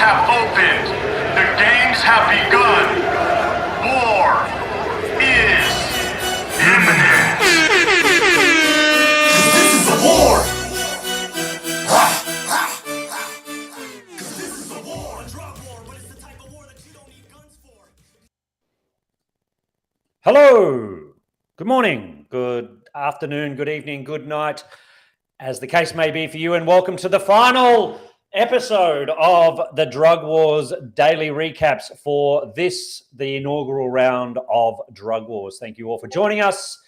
have opened. The games have begun. War is imminent. This is the war. This is the war. A drug war, but it's the type of war that you don't need guns for. Hello, good morning, good afternoon, good evening, good night, as the case may be for you, and welcome to the final episode of the Drug Wars daily recaps for this, the inaugural round of Drug Wars. Thank you all for joining us.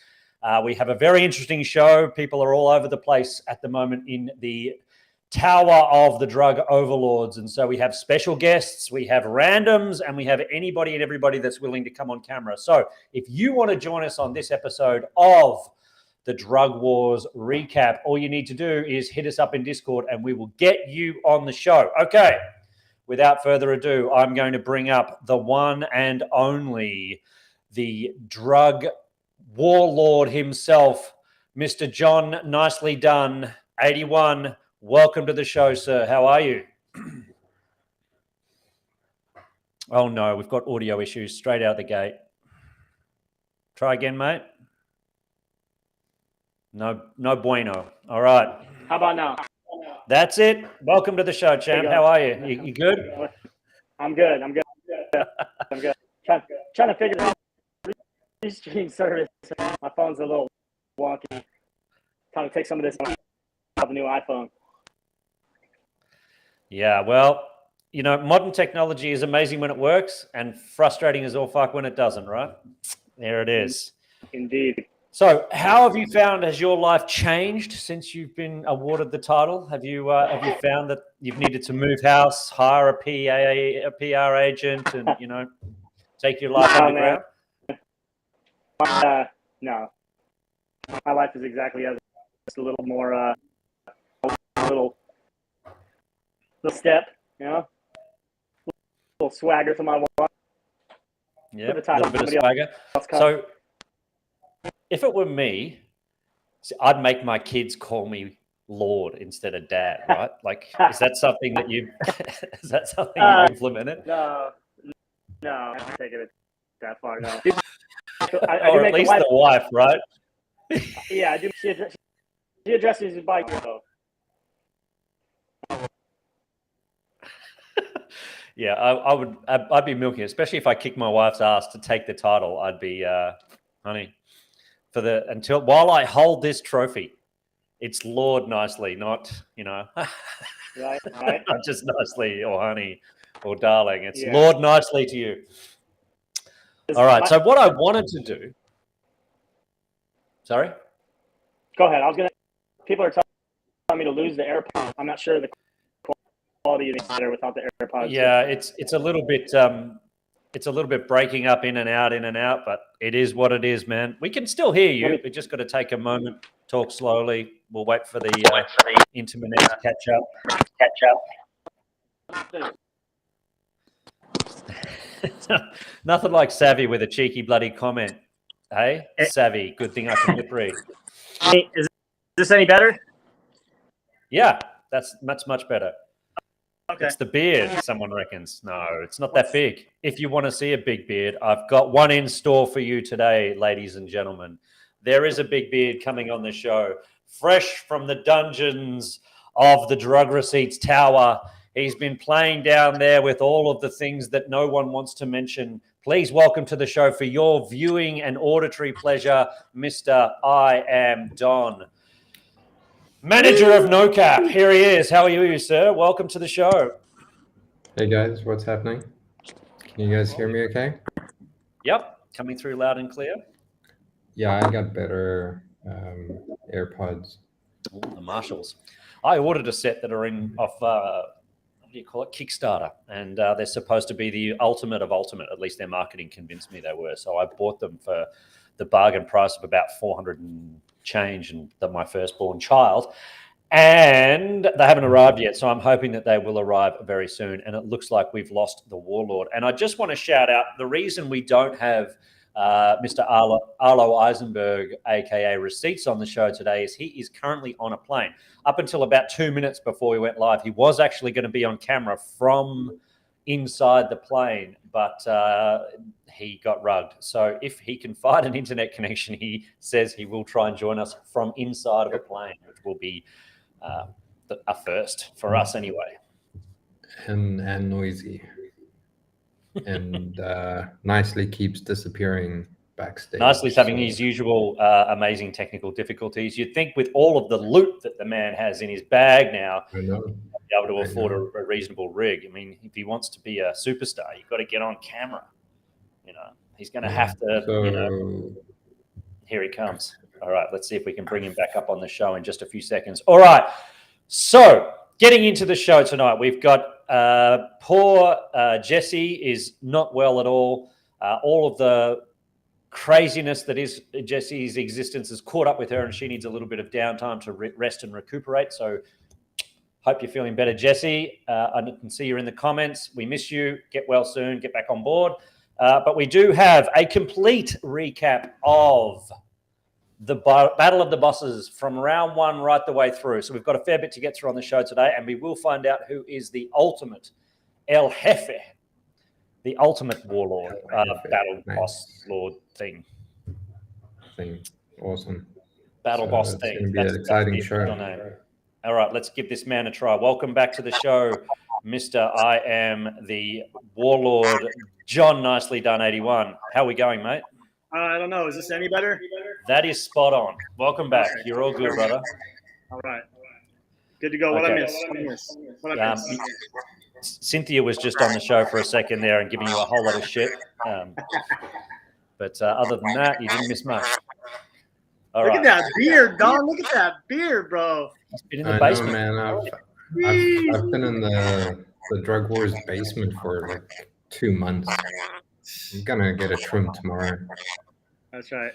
We have a very interesting show. People are all over the place at the moment in the tower of the Drug Overlords. And so we have special guests, we have randoms, and we have anybody and everybody that's willing to come on camera. So if you want to join us on this episode of the Drug Wars recap, all you need to do is hit us up in Discord and we will get you on the show. Okay, without further ado, I'm going to bring up the one and only, the drug warlord himself, Mr. John Nicely Done, 81. Welcome to the show, sir. How are you? Oh no, we've got audio issues straight out the gate. Try again, mate. No bueno. All right. How about now? That's it. Welcome to the show, champ. How are you? You good? I'm good. I'm good. I'm good. Trying to figure out restream service. My phone's a little wonky. Trying to take some of this off the new iPhone. Yeah, well, you know, modern technology is amazing when it works and frustrating as all fuck when it doesn't, right? There it is. Indeed. So how have you found, has your life changed since you've been awarded the title? Have you found that you've needed to move house, hire a PR agent, and, you know, take your life underground? No. My life is exactly as just a little more, a little step, you know, a little swagger for my wife. Yeah, a little bit of swagger. So if it were me, I'd make my kids call me Lord instead of Dad, right? Like, is that something that you implemented? No, I haven't taken it that far, no. Or at least the wife, right? Yeah, I do. She addresses me by though. Yeah, I'd be milking it, especially if I kick my wife's ass to take the title. I'd be, honey, while I hold this trophy, it's Lord Nicely, not, you know, right. Not just Nicely or honey or darling. It's Lord Nicely to you. All right. So what I wanted to do. Sorry. Go ahead. People are telling me to lose the AirPods. I'm not sure the quality is better without the AirPods. Yeah, it's a little bit breaking up in and out, but it is what it is, man. We can still hear you. We just got to take a moment, talk slowly. We'll wait for the internet to catch up. Nothing like Savvy with a cheeky bloody comment. Hey, Savvy, good thing I can lip read. Is this any better? Yeah, that's much better. Okay. It's the beard, someone reckons. No, it's not that big. If you want to see a big beard, I've got one in store for you today, ladies and gentlemen. There is a big beard coming on the show, fresh from the dungeons of the Drug Receipts Tower. He's been playing down there with all of the things that no one wants to mention. Please welcome to the show for your viewing and auditory pleasure, Mr. I Am Don. Manager of No Cap, here he is. How are you, sir? Welcome to the show. Hey guys, what's happening? Can you guys hear me okay? Yep, coming through loud and clear. Yeah, I got better AirPods. Ooh, the Marshalls. I ordered a set that are off, what do you call it, Kickstarter, and they're supposed to be the ultimate of ultimate. At least their marketing convinced me they were. So I bought them for the bargain price of about 400 and change, and my firstborn child, and they haven't arrived yet, so I'm hoping that they will arrive very soon. And it looks like we've lost the warlord. And I just want to shout out the reason we don't have Mr. Arlo Eisenberg, aka Receipts, on the show today is he is currently on a plane. Up until about 2 minutes before we went live, he was actually going to be on camera from inside the plane, but he got rugged. So if he can find an internet connection, he says he will try and join us from inside of a plane, which will be a first for us anyway. And noisy. And nicely keeps disappearing backstage. Nicely's having his usual amazing technical difficulties. You'd think with all of the loot that the man has in his bag now, I know. be able to afford a reasonable rig. I mean, if he wants to be a superstar, you've got to get on camera. He's going to have to, here he comes. All right, let's see if we can bring him back up on the show in just a few seconds. All right, so getting into the show tonight, we've got poor Jessie is not well at all. All of the craziness that is Jessie's existence has caught up with her, and she needs a little bit of downtime to rest and recuperate. So hope you're feeling better, Jessie. I can see you're in the comments. We miss you. Get well soon. Get back on board. But we do have a complete recap of the Battle of the Bosses from round one right the way through. So we've got a fair bit to get through on the show today, and we will find out who is the ultimate El Jefe, the ultimate warlord, battle boss lord thing. Awesome. Battle boss it's thing. It's going to be an exciting show. All right, let's give this man a try. Welcome back to the show, Mr. I am the warlord, John Nicely Done 81. How are we going, mate? I don't know. Is this any better? That is spot on. Welcome back. You're all good, brother. All right. Good to go. What I miss? Cynthia was just on the show for a second there and giving you a whole lot of shit. But other than that, you didn't miss much. Look at that beard, Don. Look at that beard, bro. He's been in the basement. Know, man. I've been in the Drug Wars basement for like 2 months. I'm gonna get a trim tomorrow. That's right.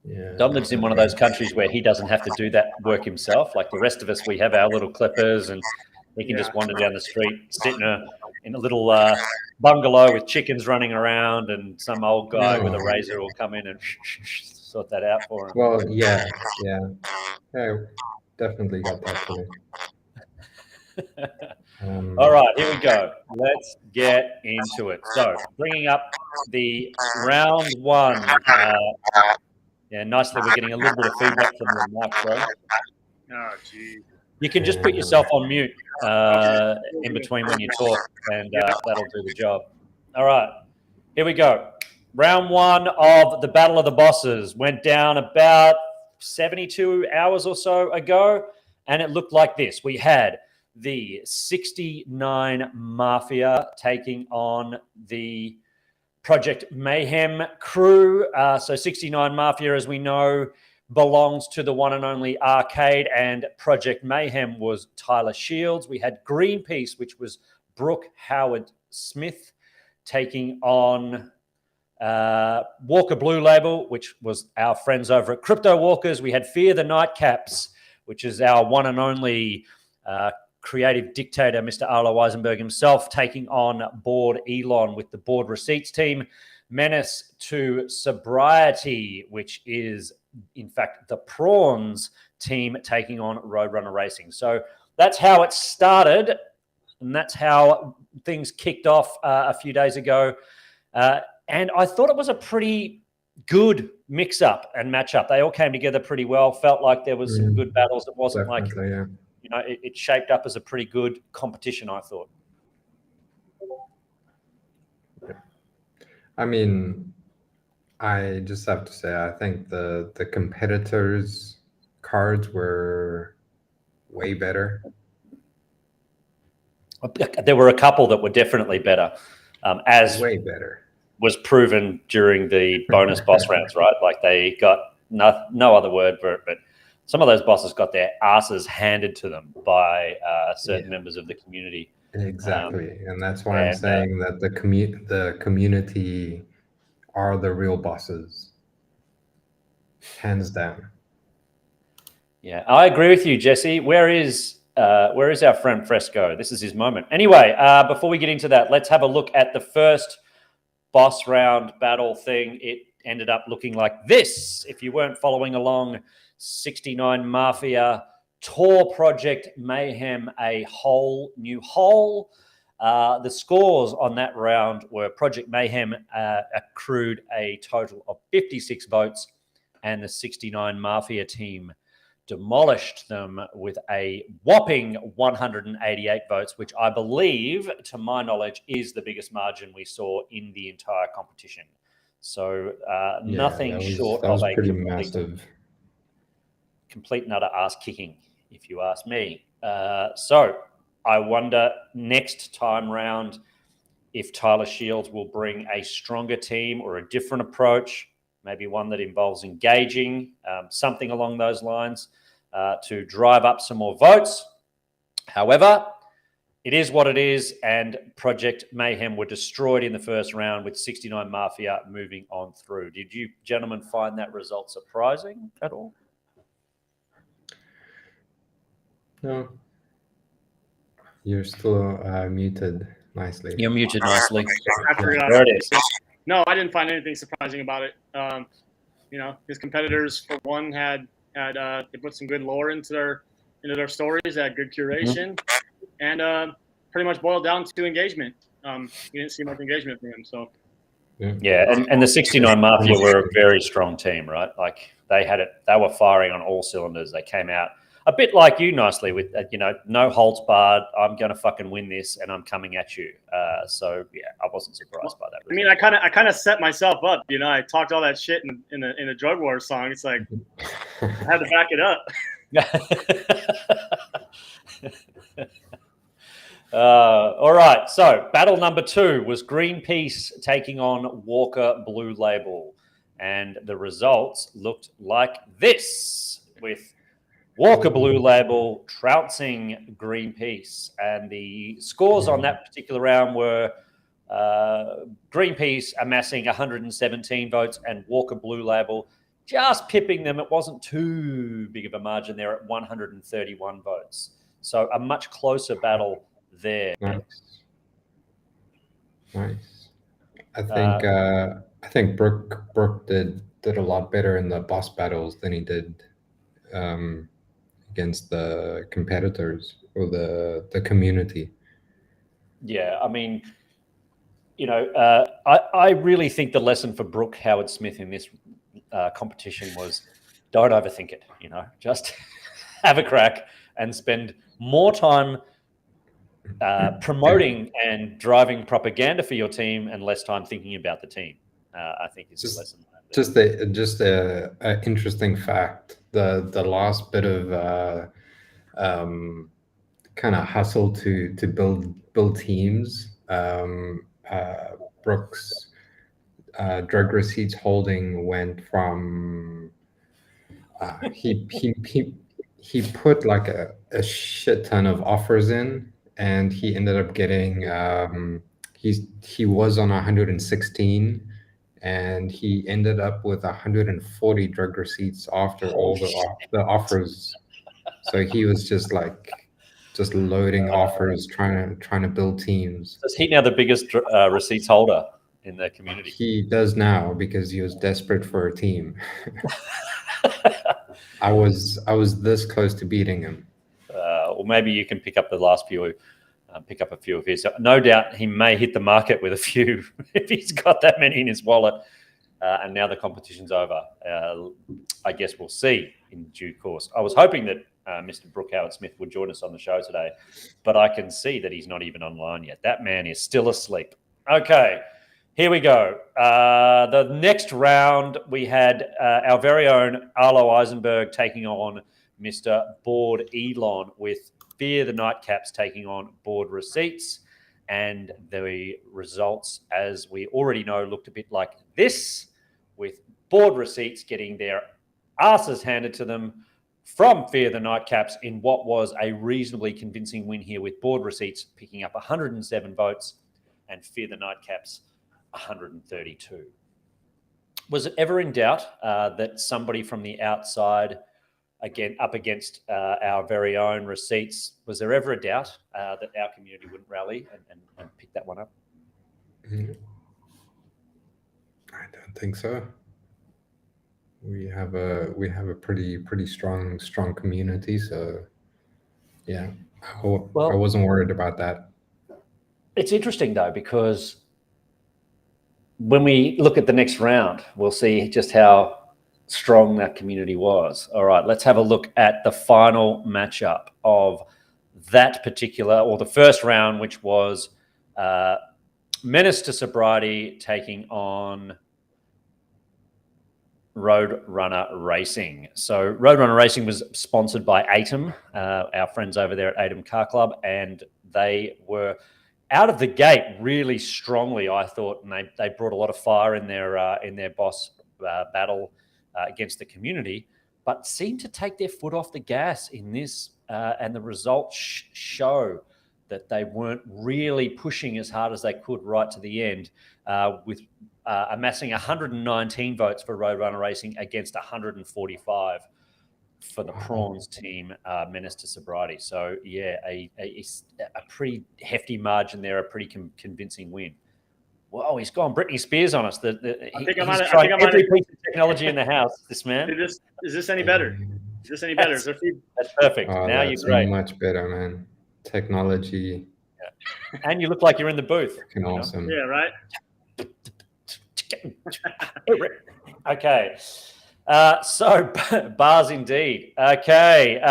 Yeah. Dom lives in one of those countries where he doesn't have to do that work himself. Like the rest of us, we have our little clippers, and he can just wander down the street, sit in a little bungalow with chickens running around, and some old guy with a razor will come in and sort that out for him. Well, yeah, definitely got that too. All right, here we go. Let's get into it. So, bringing up the round one. Nicely, we're getting a little bit of feedback from the mic, bro. Oh, geez. You can just put yourself on mute in between when you talk, and that'll do the job. All right, here we go. Round one of the Battle of the Bosses went down about 72 hours or so ago, and it looked like this. We had the 69 Mafia taking on the Project Mayhem crew. So 69 Mafia, as we know, belongs to the one and only Arcade, and Project Mayhem was Tyler Shields. We had Greenpeace, which was Brooke Howard Smith, taking on Walker Blue Label, which was our friends over at Crypto Walkers. We had Fear the Nightcaps, which is our one and only creative dictator, Mr. Arlo Weisenberg himself, taking on Board Elon with the Board Receipts team. Menace to Sobriety, which is, in fact, the Prawns team taking on Roadrunner Racing. So that's how it started, and that's how things kicked off a few days ago. And I thought it was a pretty good mix-up and match-up. They all came together pretty well. Felt like there was some good battles. It wasn't it shaped up as a pretty good competition, I thought. I mean, I just have to say, I think the competitors' cards were way better. There were a couple that were definitely better, as way better was proven during the bonus boss rounds, right? Like they got no other word for it, but some of those bosses got their asses handed to them by certain members of the community. Exactly, and that's why I'm saying that the community are the real bosses, hands down. Yeah, I agree with you, Jesse. Where is our friend Fresco? This is his moment. Anyway, before we get into that, let's have a look at the first boss round battle thing. It ended up looking like this. If you weren't following along, 69 Mafia tore Project Mayhem a whole new hole. The scores on that round were Project Mayhem accrued a total of 56 votes, and the 69 Mafia team demolished them with a whopping 188 votes, which I believe, to my knowledge, is the biggest margin we saw in the entire competition. So nothing short of a pretty massive, complete and utter ass kicking, if you ask me. So I wonder next time round if Tyler Shields will bring a stronger team or a different approach, maybe one that involves engaging, something along those lines, to drive up some more votes. However, it is what it is, and Project Mayhem were destroyed in the first round with 69 Mafia moving on through. Did you gentlemen find that result surprising at all? No. You're still muted nicely. You're muted nicely. I forgot. There it is. No, I didn't find anything surprising about it. His competitors, for one, had they put some good lore into their stories, had good curation, and pretty much boiled down to engagement. You didn't see much engagement from him, so. Yeah, and the 69 Mafia were a very strong team, right? Like they had it, they were firing on all cylinders. They came out a bit like you nicely with, no holds barred. I'm going to fucking win this, and I'm coming at you. So yeah, I wasn't surprised by that result. I mean, I kind of set myself up. I talked all that shit in a Drug Wars song. It's like I had to back it up. All right. So battle number 2 was Greenpeace taking on Walker Blue Label, and the results looked like this, with Walker Blue Label trouncing Greenpeace, and the scores on that particular round were Greenpeace amassing 117 votes and Walker Blue Label just pipping them. It wasn't too big of a margin there at 131 votes. So a much closer battle there. Nice. I think Brooke did a lot better in the boss battles than he did against the competitors or the community. Yeah, I mean, I really think the lesson for Brooke Howard Smith in this competition was don't overthink it. Just have a crack and spend more time promoting and driving propaganda for your team and less time thinking about the team. I think is the lesson. Just a interesting fact. The last bit of kind of hustle to build teams. Brooks' drug receipts holding went from he put like a shit ton of offers in, and he ended up getting he was on 116, and he ended up with 140 drug receipts after all the offers. So he was just loading offers, trying to build teams. Is he now the biggest receipts holder in the community? He does now because he was desperate for a team. I was this close to beating him. Or maybe you can pick up the last few, pick up a few of his. No doubt he may hit the market with a few if he's got that many in his wallet. And now the competition's over. I guess we'll see in due course. I was hoping that Mr. Brooke Howard Smith would join us on the show today, but I can see that he's not even online yet. That man is still asleep. Okay, here we go. The next round, we had our very own Arlo Eisenberg taking on Mr. Board Elon, with Fear the Nightcaps taking on Board Receipts. And the results, as we already know, looked a bit like this, with Board Receipts getting their asses handed to them from Fear the Nightcaps in what was a reasonably convincing win here, with Board Receipts picking up 107 votes and Fear the Nightcaps 132. Was it ever in doubt that somebody from the outside, again, up against our very own Receipts, was there ever a doubt that our community wouldn't rally and pick that one up? I don't think so. We have a pretty strong community, so yeah. I wasn't worried about that. It's interesting though, because when we look at the next round, we'll see just how strong that community was. All right, let's have a look at the final matchup of that particular, or the first round, which was Menace to Sobriety taking on Roadrunner Racing. So Roadrunner Racing was sponsored by ATEM, our friends over there at ATEM Car Club, and they were out of the gate really strongly, I thought, and they brought a lot of fire in their boss battle against the community, but seemed to take their foot off the gas in this, and the results show that they weren't really pushing as hard as they could right to the end, with amassing 119 votes for Roadrunner Racing against 145 for the Prawns team, Menace to Sobriety. So yeah, a pretty hefty margin there, a pretty convincing win. Whoa, he's gone Britney Spears on us. He's trying every piece of technology in the house, this man. Is this any better? Is this any better? That's perfect. Oh, now that's you're great. much better, man. Technology. Yeah. And you look like you're in the booth. Fucking awesome. Yeah, right? Okay. So bars indeed. Okay.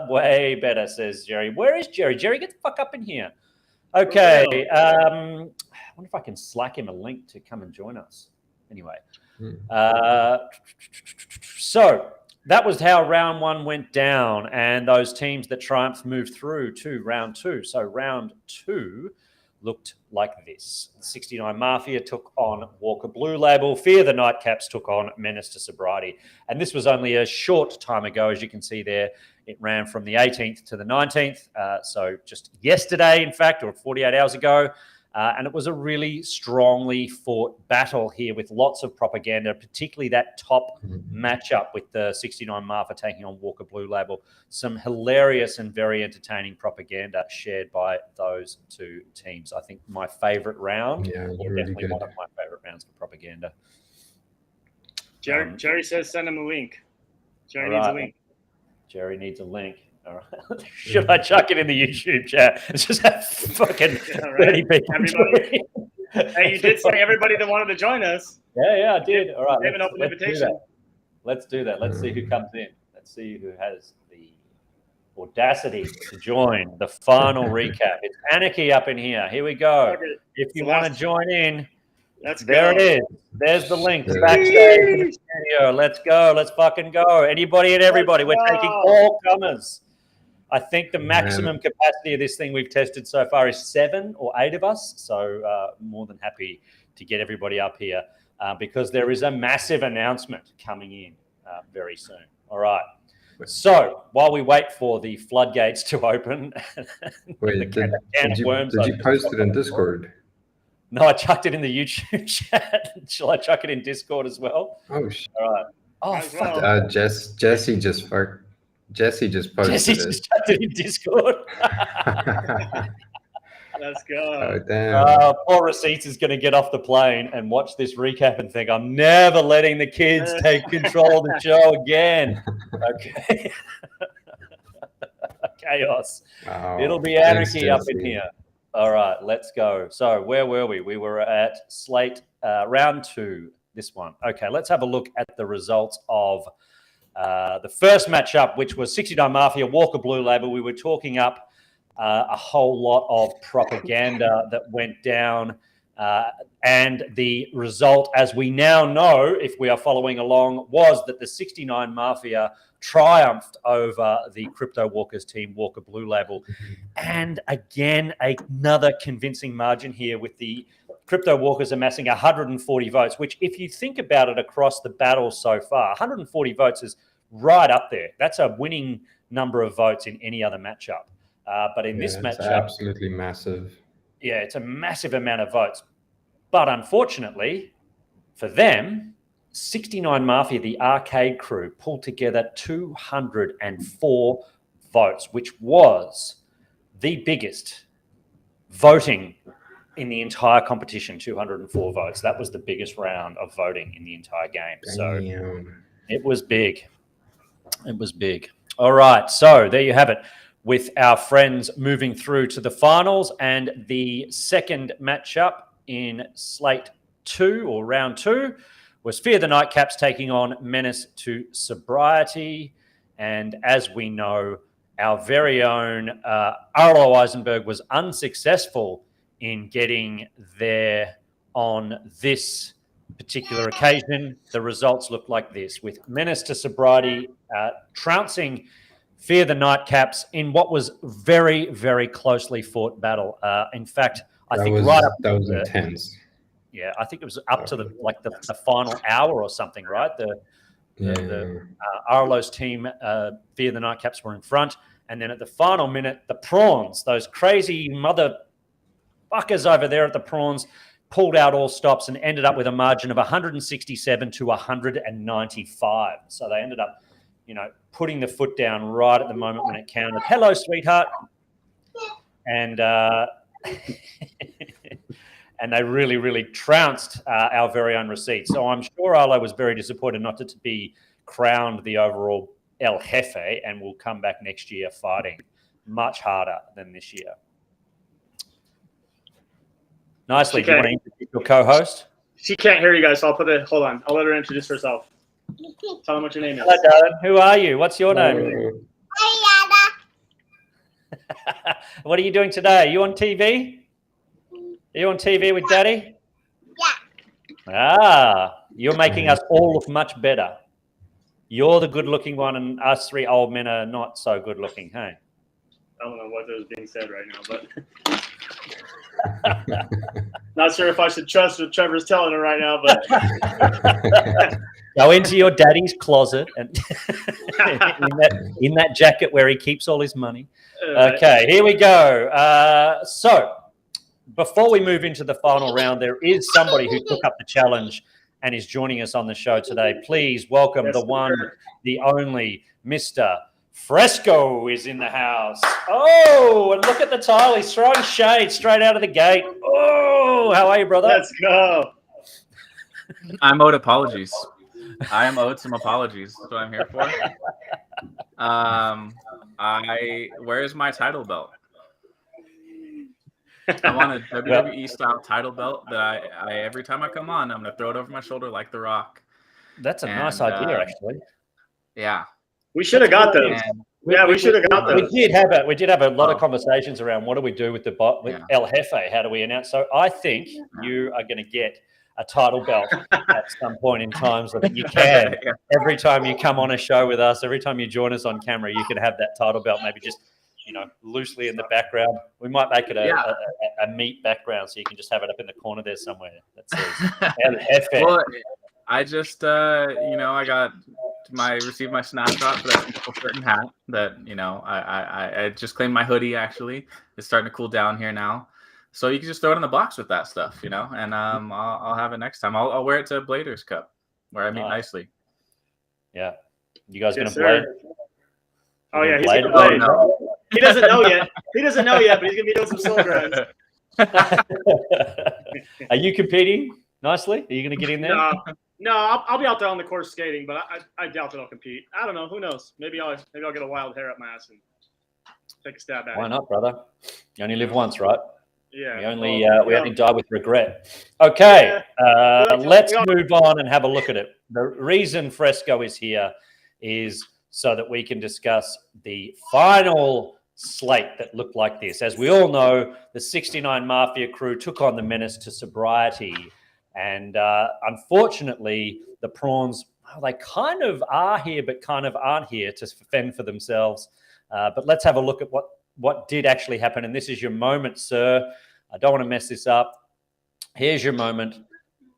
Way better, says Jerry. Where is Jerry? Jerry, get the fuck up in here. Okay. I wonder if I can slack him a link to come and join us. Anyway. So that was how round one went down, and those teams that triumphed moved through to round two. So round two looked like this. The 69 Mafia took on Walker Blue Label. Fear the Nightcaps took on Menace to Sobriety. And this was only a short time ago, as you can see there. It ran from the 18th to the 19th. So just yesterday, in fact, or 48 hours ago. And it was a really strongly fought battle here with lots of propaganda, particularly that top matchup with the 69 Mafia taking on Walker Blue Label. Some hilarious and very entertaining propaganda shared by those two teams. I think my favorite round, or really definitely good. one of my favorite rounds for propaganda. Jerry says send him a link. Jerry needs a link. Jerry needs a link. All right. Should I chuck it in the YouTube chat? It's just have fucking 30 people. Everybody. Hey, you did say everybody that wanted to join us. Yeah, I did. All right. They have an open invitation. Let's do that. Let's see who comes in. Let's see who has the audacity to join the final recap. It's anarchy up in here. Here we go. Okay. If you want to join in, there it is. There's the link. Backstage in the studio. Let's go. Let's fucking go. Anybody and everybody. We're taking all comers. I think the maximum capacity of this thing we've tested so far is 7 or 8 of us. So more than happy to get everybody up here because there is a massive announcement coming in very soon. All right. So while we wait for the floodgates to open, did you post it in Discord? No, I chucked it in the YouTube chat. Shall I chuck it in Discord as well? Oh, shit. All right. Oh, fuck. Jesse just posted Jesse just chucked it in Discord. Let's go. Oh, damn. Poor Receipts is going to get off the plane and watch this recap and think, I'm never letting the kids take control of the show again. Okay. Chaos. Wow. It'll be anarchy up in here. All right, let's go. So where were we? We were at Slate round 2, this one. Okay, let's have a look at the results of the first matchup, which was 69 Mafia, Walker Blue Label. We were talking up a whole lot of propaganda that went down. And the result, as we now know, if we are following along, was that the 69 Mafia triumphed over the Crypto Walkers team, Walker Blue Label. And again, another convincing margin here with the Crypto Walkers amassing 140 votes, which if you think about it across the battle so far, 140 votes is right up there. That's a winning number of votes in any other matchup. But in this matchup, absolutely massive. Yeah, it's a massive amount of votes. But unfortunately for them, 69 Mafia, the arcade crew, pulled together 204 votes, which was the biggest voting in the entire competition, 204 votes. That was the biggest round of voting in the entire game. So it was big. It was big. All right, so there you have it. with our friends moving through to the finals, and the second matchup in slate 2 or round 2 was Fear the Nightcaps taking on Menace to Sobriety. And as we know, our very own Arlo Eisenberg was unsuccessful in getting there on this particular occasion. The results look like this, with Menace to Sobriety trouncing Fear the Nightcaps in what was very, very closely fought battle. In fact, I think right up that was intense. Yeah, I think it was up to the final hour or something, right? The Arlo's team, Fear the Nightcaps, were in front, and then at the final minute, the Prawns, those crazy motherfuckers over there at the Prawns, pulled out all stops and ended up with a margin of 167 to 195. So they ended up, putting the foot down right at the moment when it counted. Hello, sweetheart. And and they really, really trounced our very own Receipt. So I'm sure Arlo was very disappointed not to be crowned the overall El Jefe, and will come back next year fighting much harder than this year. Nicely. Do you want to introduce your co-host? She can't hear you guys, so hold on. I'll let her introduce herself. Tell them what your name is. Hello, darling. Who are you? What's your name? What are you doing today? Are you on TV? Are you on TV with Daddy? Yeah. You're making us all look much better. You're the good-looking one, and us three old men are not so good-looking, hey? I don't know what is being said right now, but not sure if I should trust what Trevor's telling her right now, but go into your daddy's closet and in that jacket where he keeps all his money. Okay, here we go. So before we move into the final round, there is somebody who took up the challenge and is joining us on the show today. Please welcome the one, the only Mr. Fresco is in the house. Oh, and look at the tile. He's throwing shade straight out of the gate. Oh, how are you, brother? Let's go. I'm owed apologies. I am owed some apologies. That's what I'm here for. Where is my title belt? I want a WWE style title belt that I every time I come on, I'm gonna throw it over my shoulder like The Rock. That's a nice idea, actually. Yeah. We should have got those. Yeah, we should have got those. We did have a lot of conversations around what do we do with El Jefe? How do we announce? So I think you are going to get a title belt at some point in time, so that you can every time you come on a show with us, every time you join us on camera, you can have that title belt. Maybe just loosely in the background. We might make it a meat background, so you can just have it up in the corner there somewhere that says El Jefe. Well, I just I received my snapshot for that certain hat that I just claimed my hoodie. Actually, it's starting to cool down here now, so you can just throw it in the box with that stuff, and I'll have it next time. I'll wear it to Bladers Cup where I meet nicely. Yeah, you guys gonna blade? Oh yeah, he's gonna blade. No. He doesn't know yet. He doesn't know yet, but he's gonna be doing some soul grinds. Are you competing nicely? Are you gonna get in there? No, I'll be out there on the course skating, but I doubt that I'll compete. I don't know. Who knows? Maybe I'll get a wild hair up my ass and take a stab at it. Why not, brother? You only live once, right? Yeah. We only die with regret. Okay, let's move on and have a look at it. The reason Fresco is here is so that we can discuss the final slate that looked like this. As we all know, the 69 Mafia crew took on the Menace to Sobriety. And unfortunately, the Prawns, they kind of are here, but kind of aren't here to fend for themselves. But let's have a look at what did actually happen. And this is your moment, sir. I don't want to mess this up. Here's your moment.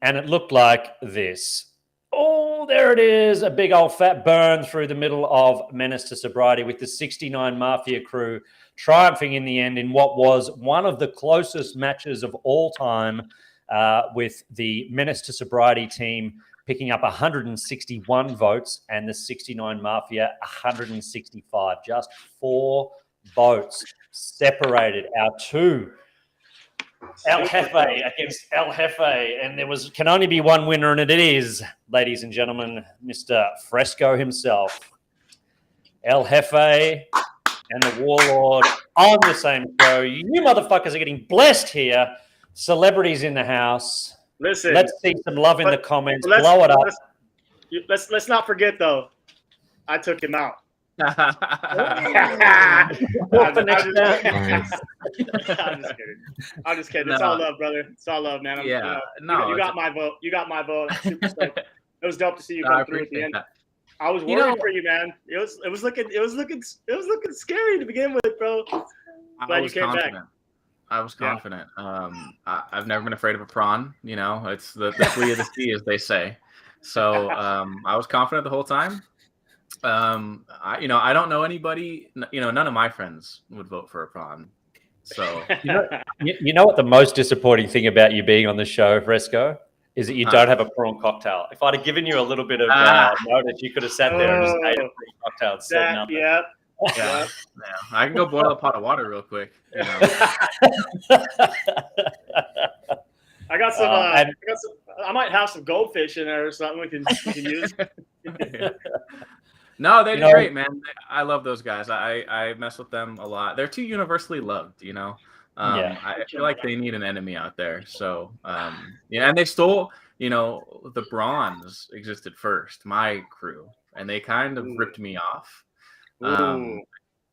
And it looked like this. Oh, there it is. A big old fat burn through the middle of Menace to Sobriety, with the 69 Mafia crew triumphing in the end in what was one of the closest matches of all time, with the Menace to Sobriety team picking up 161 votes and the 69 Mafia 165. Just 4 votes separated our two. El Jefe against El Jefe, and there can only be one winner, and it is, ladies and gentlemen, Mr. Fresco himself. El Jefe and the Warlord on the same show. You motherfuckers are getting blessed here. Celebrities in the house. Listen, Let's see some love in the but comments. let's- Blow it up. Let's not forget though. I took him out. What I'm for next just time? kidding. I'm just kidding. It's all love, brother. It's all love, man. Yeah, you got my vote. You got my vote. I'm super stoked. It was dope to see you No, I come through at the appreciate end. that. I was worried for you, man. It was looking scary to begin with, bro. Glad you came back. I was confident. I've never been afraid of a prawn. You know, it's the flea of the sea, as they say. So I was confident the whole time. I don't know anybody. None of my friends would vote for a prawn. So You know what the most disappointing thing about you being on the show, Fresco, is that you don't have a prawn cocktail. If I'd have given you a little bit of notice, you could have sat there and just ate a prawn cocktail and said nothing. Yeah. I can go boil a pot of water real quick. You know. I got some. I might have some goldfish in there or something we can use. No, they did great, man. I love those guys. I mess with them a lot. They're too universally loved, you know. I feel like they need an enemy out there. So, and they stole, the bronze existed first, my crew, and they kind of ripped me off.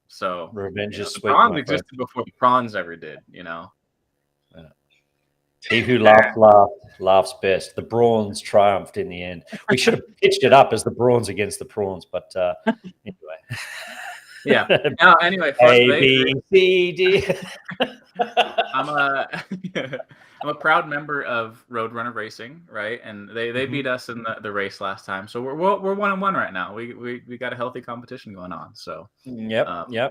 So revenge is the sweet. bronze existed before the prawns ever did, He who laughs best. The brawns triumphed in the end. We should have pitched it up as the brawns against the prawns, but anyway. Yeah. Anyway, A, B, C, D. I'm a proud member of Roadrunner Racing, right? And they beat us in the race last time, so we're 1-1 right now. We got a healthy competition going on. So Yep. yeah.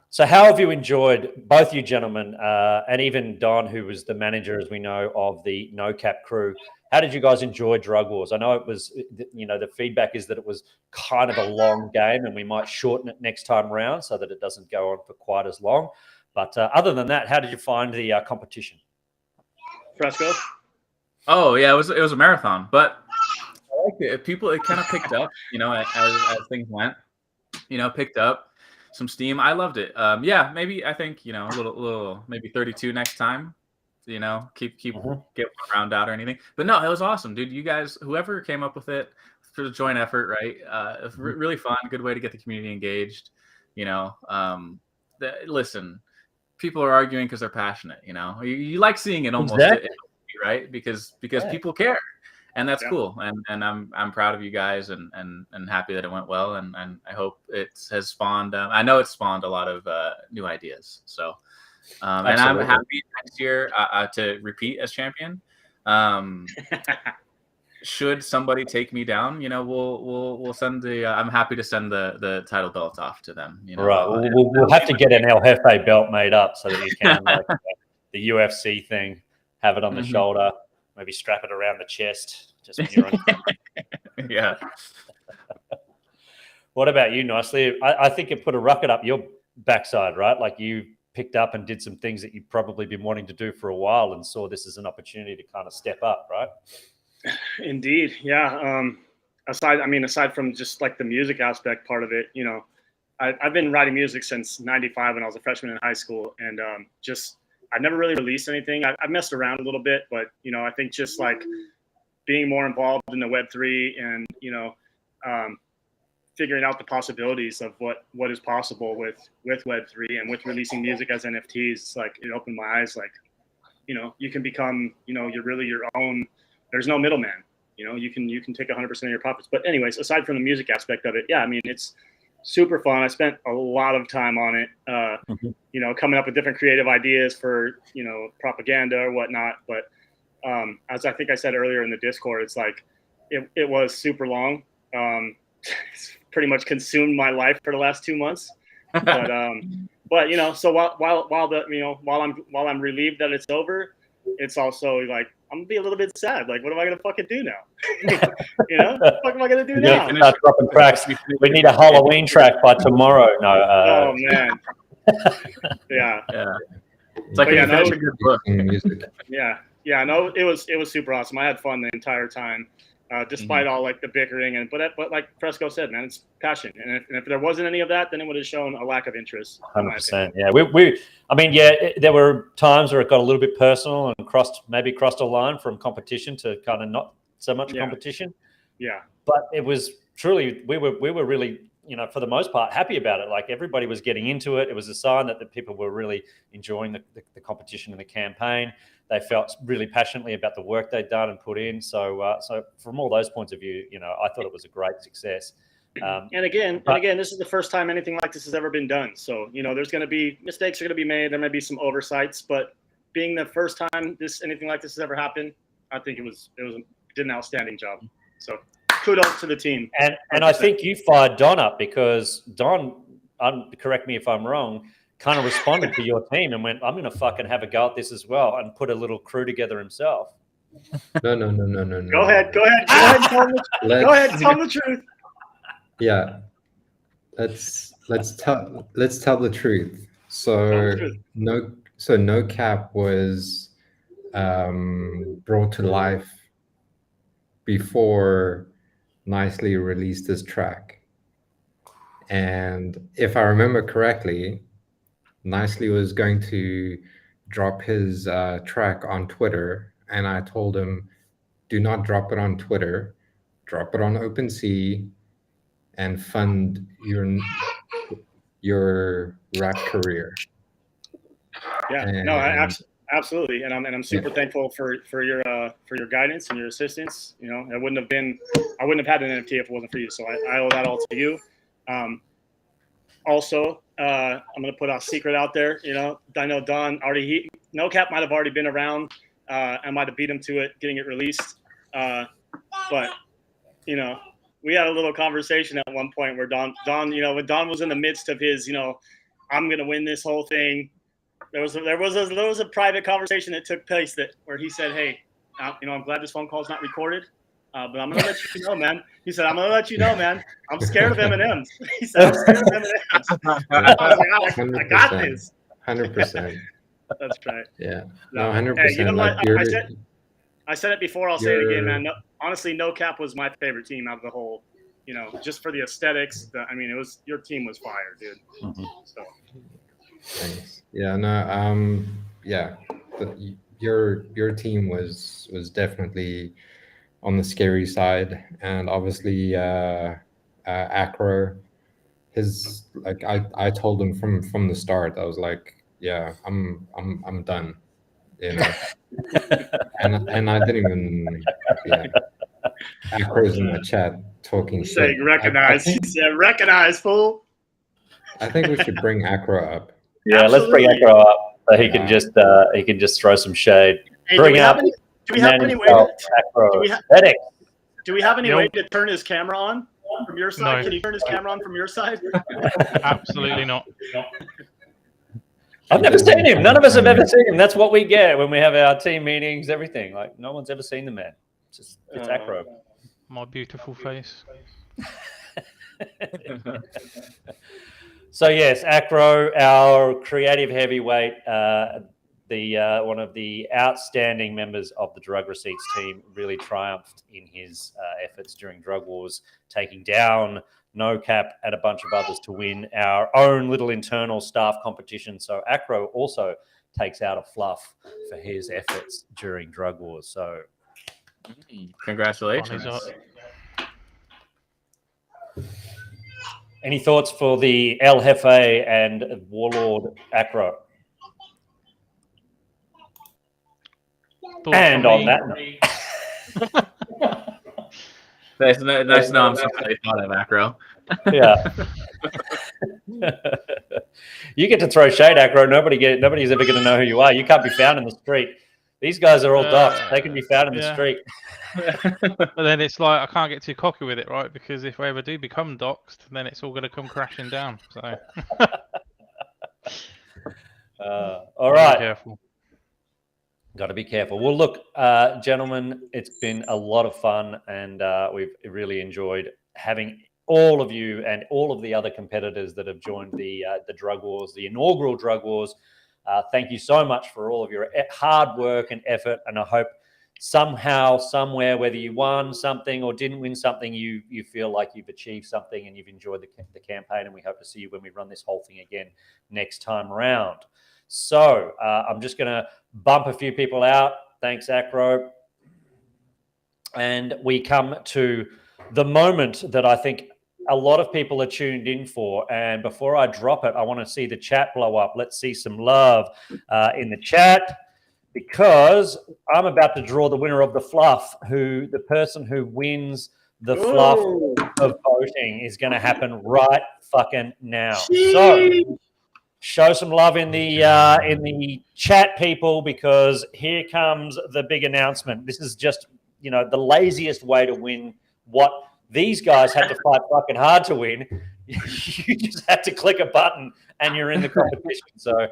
So how have you enjoyed, both you gentlemen, and even Don, who was the manager, as we know, of the No Cap crew? How did you guys enjoy Drug Wars? I know it was, the feedback is that it was kind of a long game, and we might shorten it next time round so that it doesn't go on for quite as long. But other than that, how did you find the competition? Fresco? Oh yeah, it was a marathon, but I liked it. It kind of picked up, as things went. Picked up some steam. I loved it. Maybe I think a little maybe 32 next time. Keep get one round out or anything. But no, it was awesome, dude. You guys, whoever came up with it, for the joint effort, right? It's really fun. Good way to get the community engaged. Listen, people are arguing because they're passionate. You like seeing it almost, right? Because people care. And that's cool, and I'm proud of you guys, and happy that it went well, and I hope it has spawned. I know it's spawned a lot of new ideas. So, and I'm happy next year to repeat as champion. Should somebody take me down, we'll send the. I'm happy to send the title belt off to them. Right, we'll have to get an El Jefe belt made up so that you can like the UFC thing, have it on the shoulder. Maybe strap it around the chest. Just when you're on. Yeah. What about you, Nicely? I think it put a rocket up your backside, right? Like you picked up and did some things that you've probably been wanting to do for a while and saw this as an opportunity to kind of step up, right? Indeed. Yeah. Aside from just like the music aspect part of it, I've been writing music since '95 when I was a freshman in high school, and I've never really released anything. I've messed around a little bit, but I think just like being more involved in the Web3 and figuring out the possibilities of what is possible with Web3 and with releasing music as NFTs, it's like it opened my eyes. Like, you can become, you're really your own. There's no middleman. You can take 100% of your profits. But anyways, aside from the music aspect of it, it's super fun. I spent a lot of time on it, coming up with different creative ideas for, propaganda or whatnot. But as I think I said earlier in the Discord, it's like it was super long. It's pretty much consumed my life for the last 2 months. But so while I'm relieved that it's over, it's also like I'm gonna be a little bit sad. Like, what am I gonna fucking do now? What the fuck am I gonna do now? Start dropping tracks. We need a Halloween track by tomorrow. No. Oh man. Yeah. It's like a good book. Music. Yeah. No, it was super awesome. I had fun the entire time. despite all like the bickering. But like Fresco said, man, it's passion. And if there wasn't any of that, then it would have shown a lack of interest. 100%. Yeah, I mean, there were times where it got a little bit personal and crossed a line from competition to kind of not so much competition. Yeah. But it was truly, we were really, for the most part, happy about it. Like everybody was getting into it. It was a sign that the people were really enjoying the competition and the campaign. They felt really passionately about the work they'd done and put in. So from all those points of view, I thought it was a great success. And again, this is the first time anything like this has ever been done. So, there's going to be mistakes are going to be made. There may be some oversights, but being the first time anything like this has ever happened, I think it did an outstanding job. So kudos to the team. And I think you fired Don up because Don, correct me if I'm wrong, kind of responded to your team and went, I'm going to fucking have a go at this as well, and put a little crew together himself. No. Go ahead. Go ahead and tell the truth. Yeah. Let's tell the truth. So No Cap was brought to life before Nicely released this track. And if I remember correctly, Nicely was going to drop his track on Twitter, and I told him, do not drop it on Twitter, drop it on OpenSea and fund your rap career. Yeah, absolutely, and I'm super thankful for your guidance and your assistance. I wouldn't have had an NFT if it wasn't for you. So I owe that all to you. Also, I'm going to put a secret out there. I know Don already. No Cap might have already been around. I might have beat him to it, getting it released. But we had a little conversation at one point where Don, when Don was in the midst of his, I'm going to win this whole thing. There was a private conversation that took place where he said, "Hey, I'm glad this phone call is not recorded, but I'm going to let you know, man." He said, "I'm going to let you know, man. I'm scared of M&Ms." He said, "I'm scared of M&Ms." I was like, "I got this." 100%. That's right. Yeah. No, 100%. Hey, I said it before. I'll say it again, man. Honestly, No Cap was my favorite team out of the whole. Just for the aesthetics. Your team was fire, dude. Mm-hmm. So. Thanks. Yeah. No. Yeah. Your team was definitely on the scary side, and obviously Acro. I told him from the start. I was like, yeah, I'm done. And I didn't even. Yeah. Acro's in the chat talking shit. Saying recognize. He said recognize, fool. I think we should bring Acro up. Yeah, Absolutely. Let's bring Acro up so he can just throw some shade. Hey, bring do we have any way to turn his camera on from your side? No. Can you turn his camera on from your side? Absolutely not. I've never seen him. None of us have ever seen him. That's what we get when we have our team meetings, everything. Like, no one's ever seen the man. It's Acro. My beautiful face. So yes, Acro, our creative heavyweight, one of the outstanding members of the Drug Receipts team, really triumphed in his efforts during Drug Wars, taking down No Cap and a bunch of others to win our own little internal staff competition. So Acro also takes out a fluff for his efforts during Drug Wars. So congratulations. Any thoughts for the El Jefe and Warlord Acro? And on that nice to know I'm somebody thought of Acro. Yeah. You get to throw shade, Acro. Nobody's ever going to know who you are. You can't be found in the street. These guys are all doxed. They can be found in the street. But then it's like I can't get too cocky with it, right? Because if I ever do become doxed, then it's all going to come crashing down. So, all right. Be careful. Got to be careful. Well, look, gentlemen, it's been a lot of fun, and we've really enjoyed having all of you and all of the other competitors that have joined the Drug Wars, the inaugural Drug Wars. Thank you so much for all of your hard work and effort, and I hope somehow, somewhere, whether you won something or didn't win something, you feel like you've achieved something and you've enjoyed the campaign. And we hope to see you when we run this whole thing again next time around. So I'm just going to bump a few people out. Thanks, Acro. And we come to the moment that I think a lot of people are tuned in for. And before I drop it, I want to see the chat blow up. Let's see some love in the chat, because I'm about to draw the winner of the fluff, the person who wins the fluff of voting is going to happen right fucking now. So show some love in the chat, people, because here comes the big announcement. This is just, the laziest way to win what these guys had to fight fucking hard to win. You just had to click a button and you're in the competition. So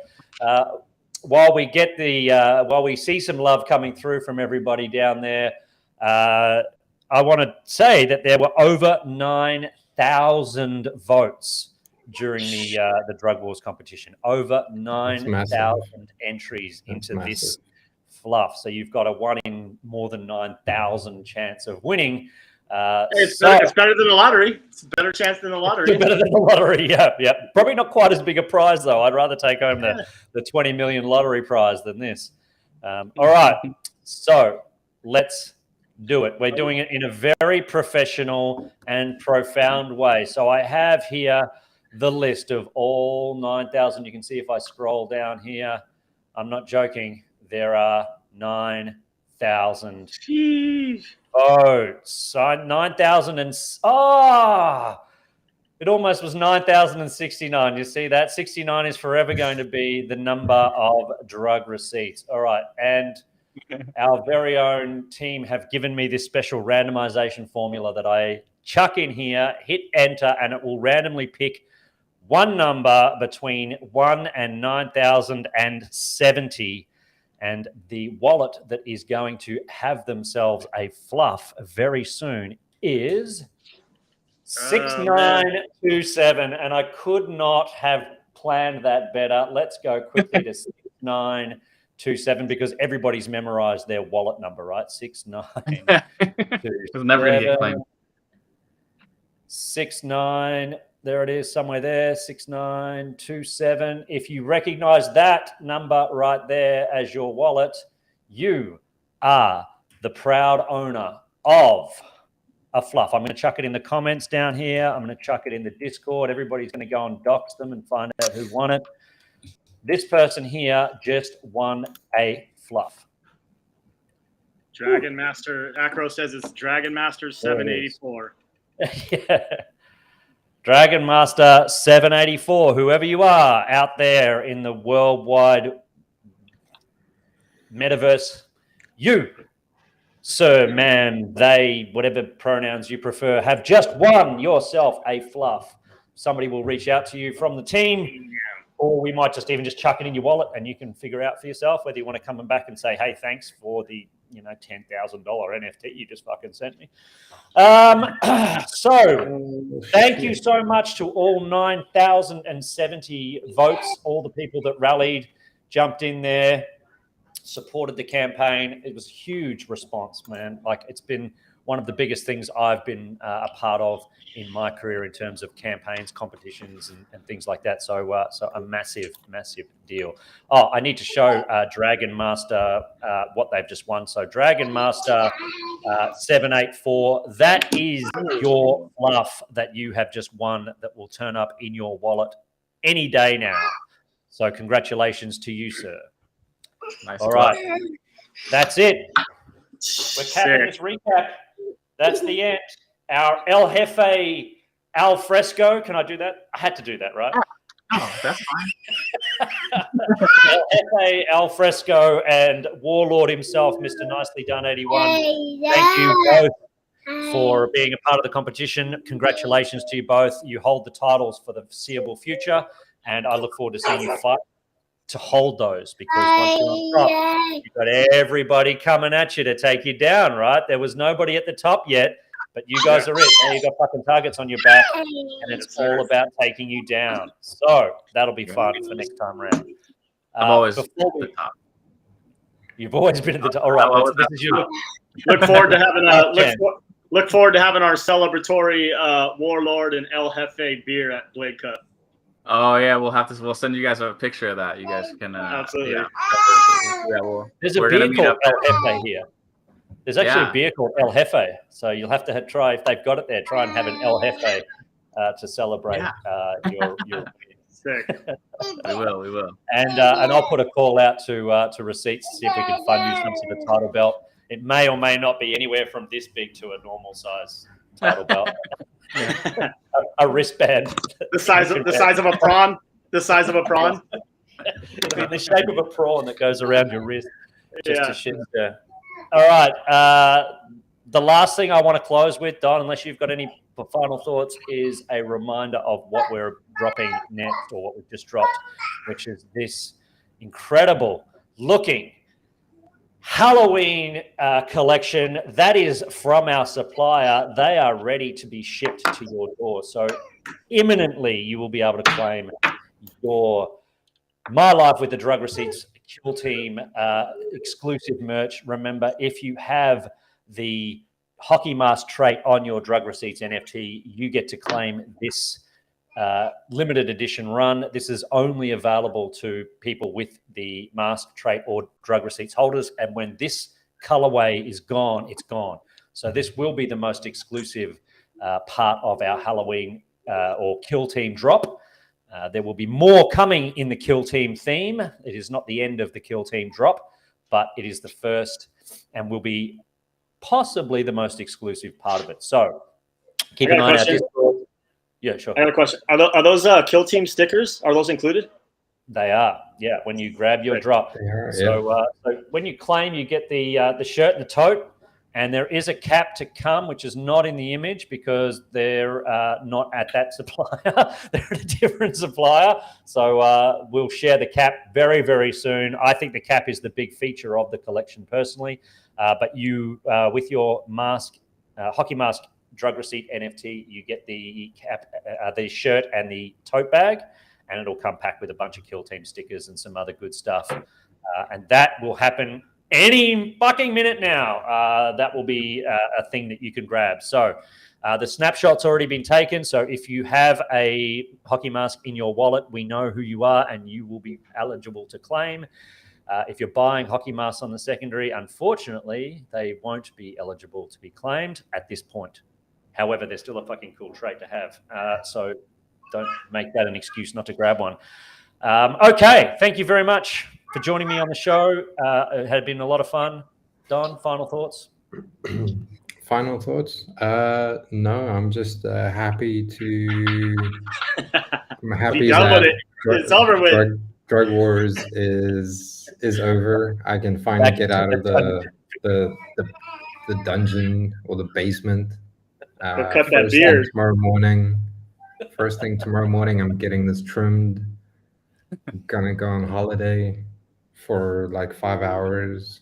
while we see some love coming through from everybody down there, I want to say that there were over 9,000 votes during the Drug Wars competition. Over 9,000 entries into this fluff. So you've got a 1 in more than 9,000 chance of winning. It's better than the lottery. It's a better chance than the lottery. Better than the lottery, yeah. Probably not quite as big a prize, though. I'd rather take home the 20 million lottery prize than this. All right, so let's do it. We're doing it in a very professional and profound way. So I have here the list of all 9,000. You can see if I scroll down here, I'm not joking, there are 9,000 votes. 9,000 and it almost was 9,069. You see that? 69 is forever going to be the number of drug receipts. All right, and our very own team have given me this special randomization formula that I chuck in here, hit enter, and it will randomly pick one number between 1 and 9,070. And the wallet that is going to have themselves a fluff very soon is 6927. And I could not have planned that better. Let's go quickly to 6927, because everybody's memorized their wallet number, right? 6927. It's never going to get claimed. 69. There it is, somewhere there, 6927. If you recognize that number right there as your wallet, you are the proud owner of a fluff. I'm going to chuck it in the comments down here. I'm going to chuck it in the Discord. Everybody's going to go and dox them and find out who won it. This person here just won a fluff. Dragon Master, Acro says it's Dragon Master 784. Yeah. Dragon Master 784, whoever you are out there in the worldwide metaverse, you, sir, ma'am, they, whatever pronouns you prefer, have just won yourself a fluff. Somebody will reach out to you from the team, or we might just chuck it in your wallet and you can figure out for yourself whether you want to come back and say, hey, thanks for the $10,000 NFT you just fucking sent me. So thank you so much to all 9,070 votes, all the people that rallied, jumped in there, supported the campaign. It was a huge response, man. Like, it's been one of the biggest things I've been a part of in my career in terms of campaigns, competitions, and things like that. So, so a massive, massive deal. Oh, I need to show Dragon Master what they've just won. So Dragon Master 784, that is your fluff that you have just won that will turn up in your wallet any day now. So congratulations to you, sir. Nice. All right. That's it. We're capping this recap. That's the end. Our El Jefe al fresco. Can I do that? I had to do that, right? Oh, that's fine. El Jefe al fresco and Warlord himself, Mr. Nicely Done 81. Thank you both for being a part of the competition. Congratulations to you both. You hold the titles for the foreseeable future, and I look forward to seeing you fight to hold those, because once you're on top, you've got everybody coming at you to take you down, right? There was nobody at the top yet, but you guys are it. Now you've got fucking targets on your back, and it's all about taking you down. So that'll be fun for next time round. I'm always at the top. You've always been at the top. All right, Well, this is your Look forward to having Jen. look forward to having our celebratory Warlord and El Jefe beer at Blade Cup. Oh yeah, we'll send you guys a picture of that. You guys can Absolutely. Yeah, There's a we're gonna beer meet called up. El Jefe here. There's actually Yeah. a beer called El Jefe, so you'll have to try if they've got it there. Try and have an El Jefe to celebrate your. Sick. We will. And I'll put a call out to receipts to see if we can fund you some sort of title belt. It may or may not be anywhere from this big to a normal size title belt. a wristband. The size of a prawn. The size of a prawn. It'll be in the shape of a prawn that goes around your wrist. Just Yeah. to shit there. All right. The last thing I want to close with, Don, unless you've got any final thoughts, is a reminder of what we're dropping next, or what we've just dropped, which is this incredible looking Halloween collection that is from our supplier. They are ready to be shipped to your door. So imminently you will be able to claim your My Life with the Drug Receipts Kill Team exclusive merch. Remember, if you have the hockey mask trait on your Drug Receipts NFT, you get to claim this limited edition run. This is only available to people with the mask trait or Drug Receipts holders. And when this colorway is gone, it's gone. So this will be the most exclusive part of our Halloween or Kill Team drop. There will be more coming in the Kill Team theme. It is not the end of the Kill Team drop, but it is the first and will be possibly the most exclusive part of it. So keep an eye on our Discord. Yeah, sure. I got a question. Are those Kill Team stickers? Are those included? They are. Yeah, when you grab your drop. They are, So when you claim, you get the shirt and the tote. And there is a cap to come, which is not in the image because they're not at that supplier. They're at a different supplier. So we'll share the cap very, very soon. I think the cap is the big feature of the collection personally. But you, with your mask, hockey mask drug receipt NFT, you get the cap, the shirt and the tote bag. And it'll come packed with a bunch of Kill Team stickers and some other good stuff. And that will happen any fucking minute now. That will be a thing that you can grab. So the snapshot's already been taken. So if you have a hockey mask in your wallet, we know who you are and you will be eligible to claim. If you're buying hockey masks on the secondary, unfortunately, they won't be eligible to be claimed at this point. However, they're still a fucking cool trait to have. So don't make that an excuse not to grab one. Okay, thank you very much for joining me on the show. It had been a lot of fun. Don, final thoughts? Final thoughts? No, I'm just happy to. I'm happy that it's over with. Drug Wars is over. I can finally get out of the dungeon or the basement. Cut that beard. First thing tomorrow morning, I'm getting this trimmed. I'm gonna go on holiday for like 5 hours.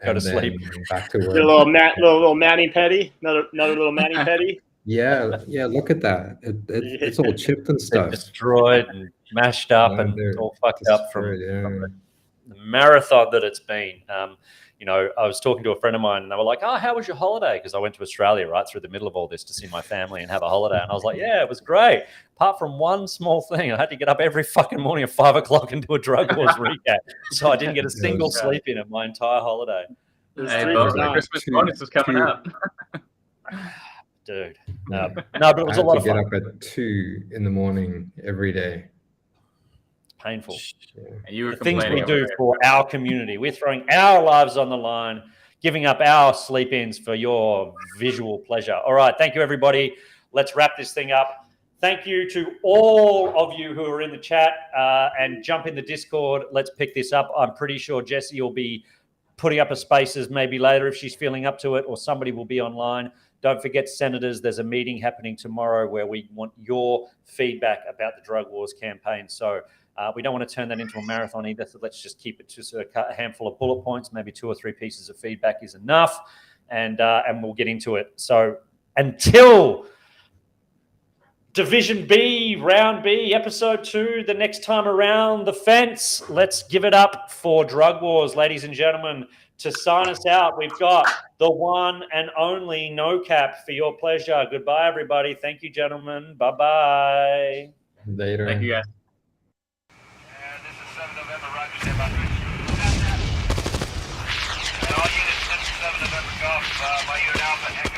Go to sleep. Back to work. Little Manny Petty. Another little Manny Petty. Yeah. Look at that. It's all chipped and stuff. Destroyed and mashed up and all fucked up from the marathon that it's been. I was talking to a friend of mine and they were like, "Oh, how was your holiday?" Because I went to Australia right through the middle of all this to see my family and have a holiday. And I was like, "Yeah, it was great. Apart from one small thing, I had to get up every fucking morning at 5 o'clock and do a Drug Wars recap. So I didn't get a single sleep in my entire holiday." Hey, Christmas bonus is coming up. Dude. No, but it was a lot of fun. I had to get up at 2 in the morning every day. Painful. You were the things we do for our community. We're throwing our lives on the line, giving up our sleep-ins for your visual pleasure. All right. Thank you, everybody. Let's wrap this thing up. Thank you to all of you who are in the chat and jump in the Discord. Let's pick this up. I'm pretty sure Jessie will be putting up a spaces maybe later if she's feeling up to it, or somebody will be online. Don't forget, Senators, there's a meeting happening tomorrow where we want your feedback about the Drug Wars campaign. So we don't want to turn that into a marathon either. So let's just keep it to a handful of bullet points. Maybe 2 or 3 pieces of feedback is enough, and we'll get into it. So until Division B, Round B, Episode 2, the next time around the fence. Let's give it up for Drug Wars, ladies and gentlemen. To sign us out, we've got the one and only No Cap for your pleasure. Goodbye, everybody. Thank you, gentlemen. Bye-bye. Later. Thank you, guys. This is 7 November, Roger, stand by. And all units, this is 7 November Golf, my unit Alpha,